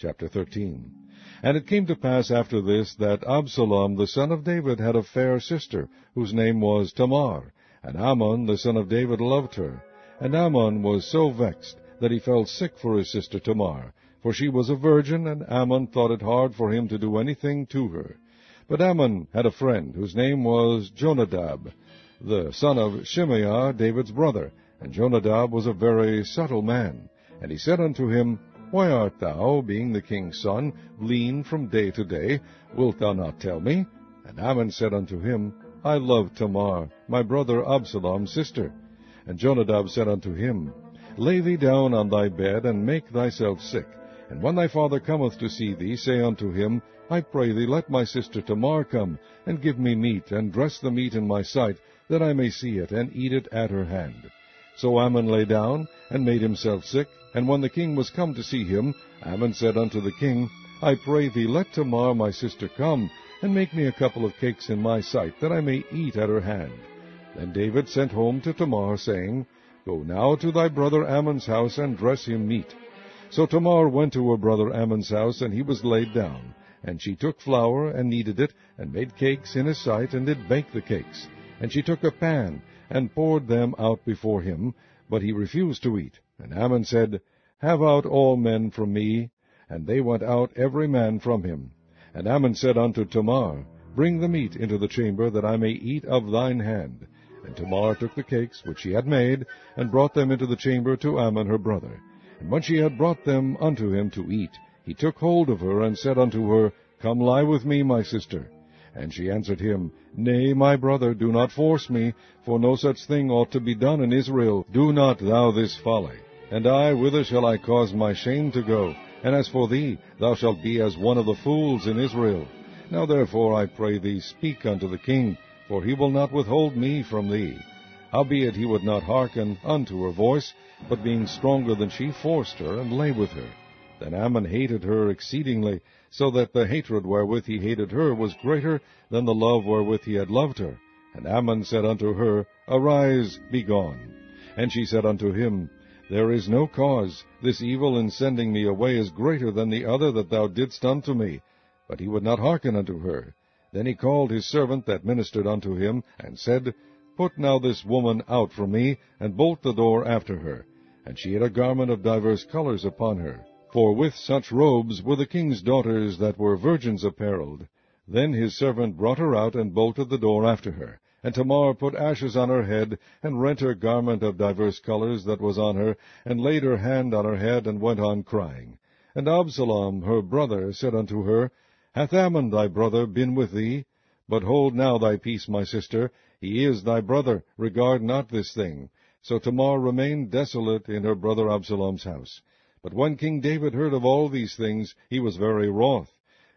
Chapter 13. And it came to pass after this, that Absalom the son of David had a fair sister, whose name was Tamar. And Amnon the son of David loved her. And Amnon was so vexed, that he felt sick for his sister Tamar, for she was a virgin, and Amnon thought it hard for him to do anything to her. But Amnon had a friend, whose name was Jonadab, the son of Shimeah, David's brother. And Jonadab was a very subtle man. And he said unto him, Why art thou, being the king's son, lean from day to day? Wilt thou not tell me? And Amnon said unto him, I love Tamar, my brother Absalom's sister. And Jonadab said unto him, Lay thee down on thy bed, and make thyself sick. And when thy father cometh to see thee, say unto him, I pray thee, let my sister Tamar come, and give me meat, and dress the meat in my sight, that I may see it, and eat it at her hand. So Amnon lay down, and made himself sick. And when the king was come to see him, Amnon said unto the king, I pray thee, let Tamar my sister come, and make me a couple of cakes in my sight, that I may eat at her hand. Then David sent home to Tamar, saying, Go now to thy brother Amnon's house, and dress him meat. So Tamar went to her brother Amnon's house, and he was laid down. And she took flour, and kneaded it, and made cakes in his sight, and did bake the cakes. And she took a pan, and poured them out before him, but he refused to eat. And Amnon said, Have out all men from me. And they went out every man from him. And Amnon said unto Tamar, Bring the meat into the chamber, that I may eat of thine hand. And Tamar took the cakes which she had made, and brought them into the chamber to Amnon her brother. And when she had brought them unto him to eat, he took hold of her, and said unto her, Come lie with me, my sister. And she answered him, Nay, my brother, do not force me, for no such thing ought to be done in Israel. Do not thou this folly. And I, whither shall I cause my shame to go? And as for thee, thou shalt be as one of the fools in Israel. Now therefore, I pray thee, speak unto the king, for he will not withhold me from thee. Howbeit he would not hearken unto her voice, but being stronger than she, forced her, and lay with her. Then Amnon hated her exceedingly, so that the hatred wherewith he hated her was greater than the love wherewith he had loved her. And Amnon said unto her, Arise, be gone. And she said unto him, There is no cause. This evil in sending me away is greater than the other that thou didst unto me. But he would not hearken unto her. Then he called his servant that ministered unto him, and said, Put now this woman out from me, and bolt the door after her. And she had a garment of divers colors upon her. For with such robes were the king's daughters that were virgins apparelled. Then his servant brought her out, and bolted the door after her. And Tamar put ashes on her head, and rent her garment of divers colors that was on her, and laid her hand on her head, and went on crying. And Absalom her brother said unto her, Hath Amnon thy brother been with thee? But hold now thy peace, my sister, he is thy brother, regard not this thing. So Tamar remained desolate in her brother Absalom's house. But when King David heard of all these things, he was very wroth.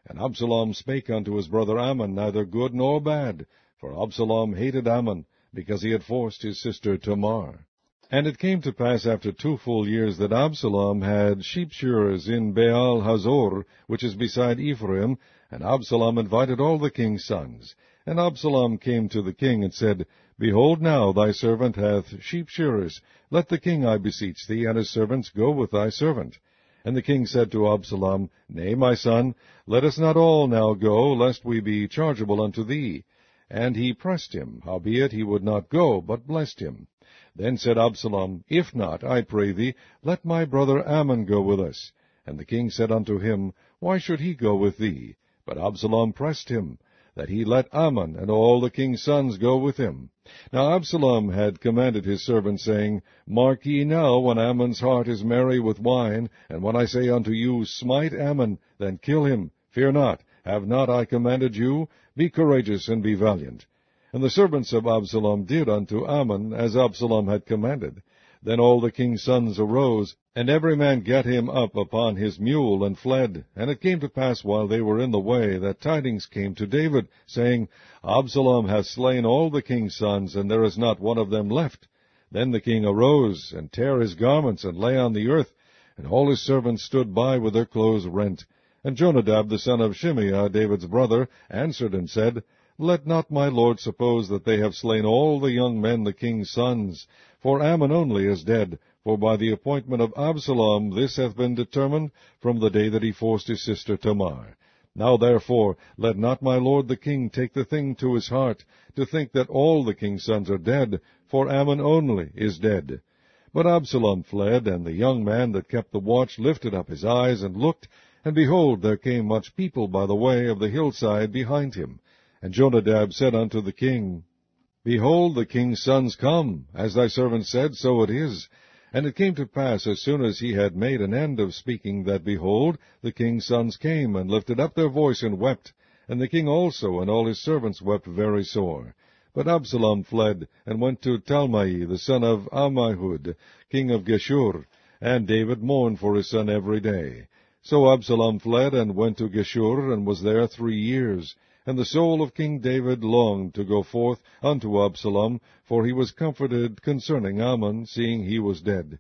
And Absalom spake unto his brother Amnon neither good nor bad, for Absalom hated Amnon, because he had forced his sister Tamar. And it came to pass after 2 full years that Absalom had sheep shearers in Baal Hazor, which is beside Ephraim, and Absalom invited all the king's sons. And Absalom came to the king, and said, Behold now, thy servant hath sheep shearers. Let the king, I beseech thee, and his servants go with thy servant. And the king said to Absalom, Nay, my son, let us not all now go, lest we be chargeable unto thee. And he pressed him, howbeit he would not go, but blessed him. Then said Absalom, If not, I pray thee, let my brother Ammon go with us. And the king said unto him, Why should he go with thee? But Absalom pressed him, that he let Ammon and all the king's sons go with him. Now Absalom had commanded his servants, saying, Mark ye now, when Ammon's heart is merry with wine, and when I say unto you, Smite Ammon, then kill him. Fear not, have not I commanded you? Be courageous and be valiant. And the servants of Absalom did unto Ammon as Absalom had commanded. Then all the king's sons arose, and every man gat him up upon his mule, and fled. And it came to pass, while they were in the way, that tidings came to David, saying, Absalom hath slain all the king's sons, and there is not one of them left. Then the king arose, and tare his garments, and lay on the earth, and all his servants stood by with their clothes rent. And Jonadab the son of Shimeah, David's brother, answered and said, Let not my lord suppose that they have slain all the young men the king's sons. For Ammon only is dead, For by the appointment of Absalom this hath been determined from the day that he forced his sister Tamar. Now therefore let not my lord the king take the thing to his heart, to think that all the king's sons are dead, for Ammon only is dead. But Absalom fled, and the young man that kept the watch lifted up his eyes, and looked, and behold, there came much people by the way of the hillside behind him. And Jonadab said unto the king, Behold, the king's sons come, as thy servant said, so it is. And it came to pass, as soon as he had made an end of speaking, that, behold, the king's sons came, and lifted up their voice, and wept. And the king also and all his servants wept very sore. But Absalom fled, and went to Talmai, the son of Ammihud, king of Geshur, and David mourned for his son every day. So Absalom fled, and went to Geshur, and was there 3 years. And the soul of King David longed to go forth unto Absalom, for he was comforted concerning Ammon, seeing he was dead.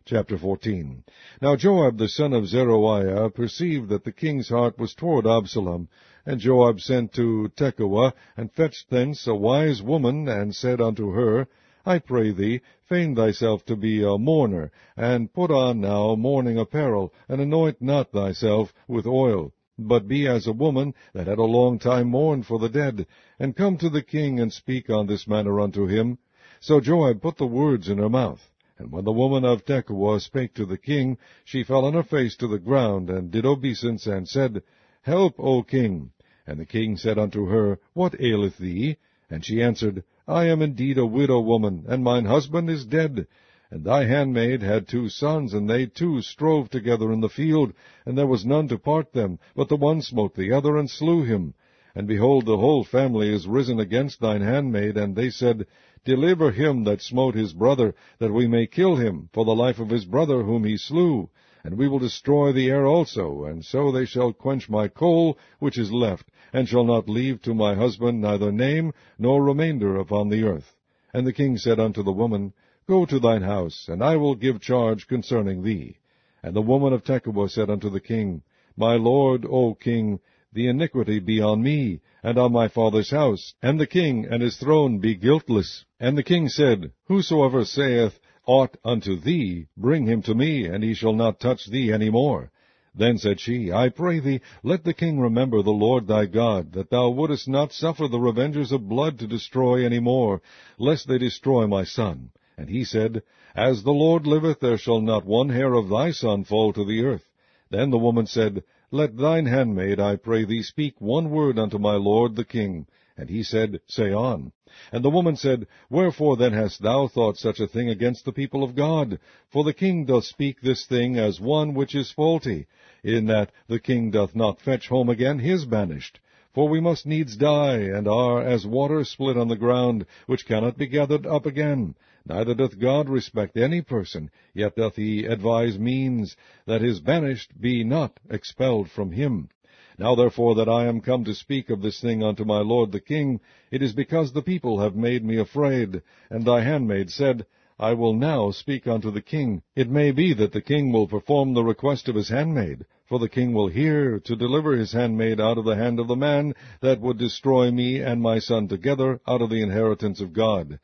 Chapter 14. Now Joab the son of Zeruiah perceived that the king's heart was toward Absalom, and Joab sent to Tekoa, and fetched thence a wise woman, and said unto her, I pray thee, feign thyself to be a mourner, and put on now mourning apparel, and anoint not thyself with oil, but be as a woman that had a long time mourned for the dead, and come to the king, and speak on this manner unto him. So Joab put the words in her mouth. And when the woman of Tekoa spake to the king, she fell on her face to the ground, and did obeisance, and said, Help, O king. And the king said unto her, What aileth thee? And she answered, I am indeed a widow woman, and mine husband is dead. And thy handmaid had 2 sons, and they 2 strove together in the field, and there was none to part them, but the one smote the other, and slew him. And behold, the whole family is risen against thine handmaid, and they said, Deliver him that smote his brother, that we may kill him, for the life of his brother whom he slew. And we will destroy the heir also, and so they shall quench my coal which is left, and shall not leave to my husband neither name nor remainder upon the earth. And the king said unto the woman, Go to thine house, and I will give charge concerning thee. And the woman of Tekoa said unto the king, My lord, O king, the iniquity be on me, and on my father's house, and the king and his throne be guiltless. And the king said, Whosoever saith aught unto thee, bring him to me, and he shall not touch thee any more. Then said she, I pray thee, let the king remember the Lord thy God, that thou wouldest not suffer the revengers of blood to destroy any more, lest they destroy my son. And he said, As the Lord liveth, there shall not one hair of thy son fall to the earth. Then the woman said, Let thine handmaid, I pray thee, speak one word unto my lord the king. And he said, Say on. And the woman said, Wherefore then hast thou thought such a thing against the people of God? For the king doth speak this thing as one which is faulty, in that the king doth not fetch home again his banished. For we must needs die, and are as water split on the ground, which cannot be gathered up again. Neither doth God respect any person, yet doth he advise means, that his banished be not expelled from him. Now therefore that I am come to speak of this thing unto my lord the king, it is because the people have made me afraid. And thy handmaid said, I will now speak unto the king. It may be that the king will perform the request of his handmaid, for the king will hear to deliver his handmaid out of the hand of the man that would destroy me and my son together out of the inheritance of God.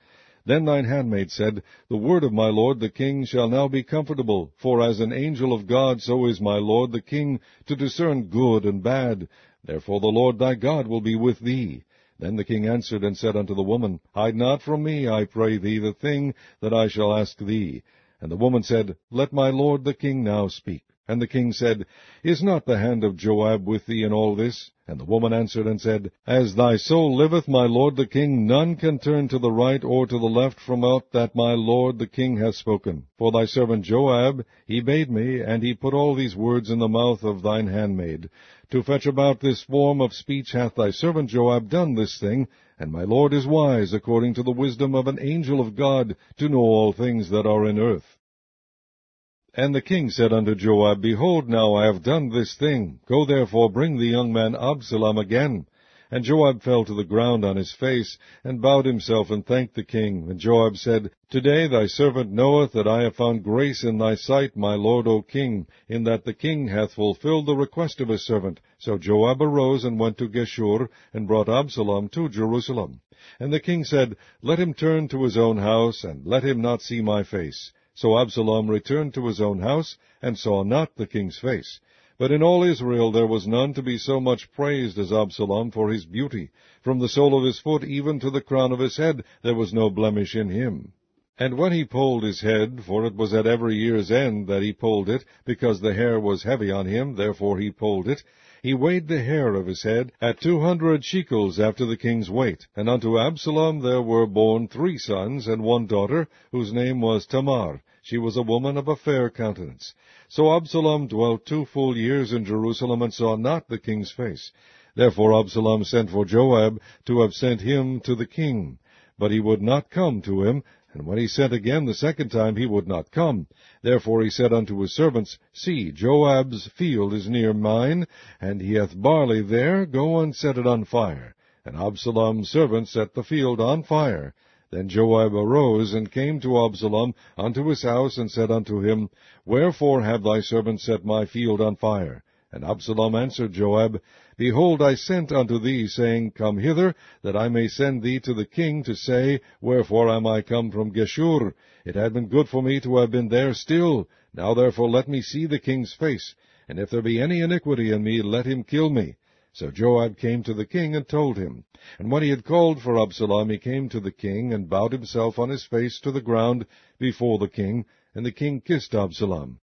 Then thine handmaid said, The word of my lord the king shall now be comfortable, for as an angel of God so is my lord the king to discern good and bad. Therefore the Lord thy God will be with thee. Then the king answered and said unto the woman, Hide not from me, I pray thee, the thing that I shall ask thee. And the woman said, Let my lord the king now speak. And the king said, Is not the hand of Joab with thee in all this? And the woman answered and said, As thy soul liveth, my lord the king, none can turn to the right or to the left from aught that my lord the king hath spoken. For thy servant Joab, he bade me, and he put all these words in the mouth of thine handmaid. To fetch about this form of speech hath thy servant Joab done this thing, and my lord is wise, according to the wisdom of an angel of God, to know all things that are in earth. And the king said unto Joab, Behold, now I have done this thing. Go therefore, bring the young man Absalom again. And Joab fell to the ground on his face, and bowed himself, and thanked the king. And Joab said, Today thy servant knoweth that I have found grace in thy sight, my lord, O king, in that the king hath fulfilled the request of his servant. So Joab arose and went to Geshur, and brought Absalom to Jerusalem. And the king said, Let him turn to his own house, and let him not see my face. So Absalom returned to his own house, and saw not the king's face. But in all Israel there was none to be so much praised as Absalom for his beauty. From the sole of his foot even to the crown of his head there was no blemish in him. And when he polled his head, for it was at every year's end that he polled it, because the hair was heavy on him, therefore he polled it, he weighed the hair of his head at 200 shekels after the king's weight. And unto Absalom there were born 3 sons and 1 daughter, whose name was Tamar. She was a woman of a fair countenance. So Absalom dwelt 2 full years in Jerusalem, and saw not the king's face. Therefore Absalom sent for Joab to have sent him to the king. But he would not come to him, and when he sent again the second time, he would not come. Therefore he said unto his servants, See, Joab's field is near mine, and he hath barley there, go and set it on fire. And Absalom's servants set the field on fire. Then Joab arose, and came to Absalom unto his house, and said unto him, Wherefore have thy servants set my field on fire? And Absalom answered Joab, Behold, I sent unto thee, saying, Come hither, that I may send thee to the king, to say, Wherefore am I come from Geshur? It had been good for me to have been there still. Now therefore let me see the king's face, and if there be any iniquity in me, let him kill me. So Joab came to the king, and told him. And when he had called for Absalom, he came to the king, and bowed himself on his face to the ground before the king, and the king kissed Absalom.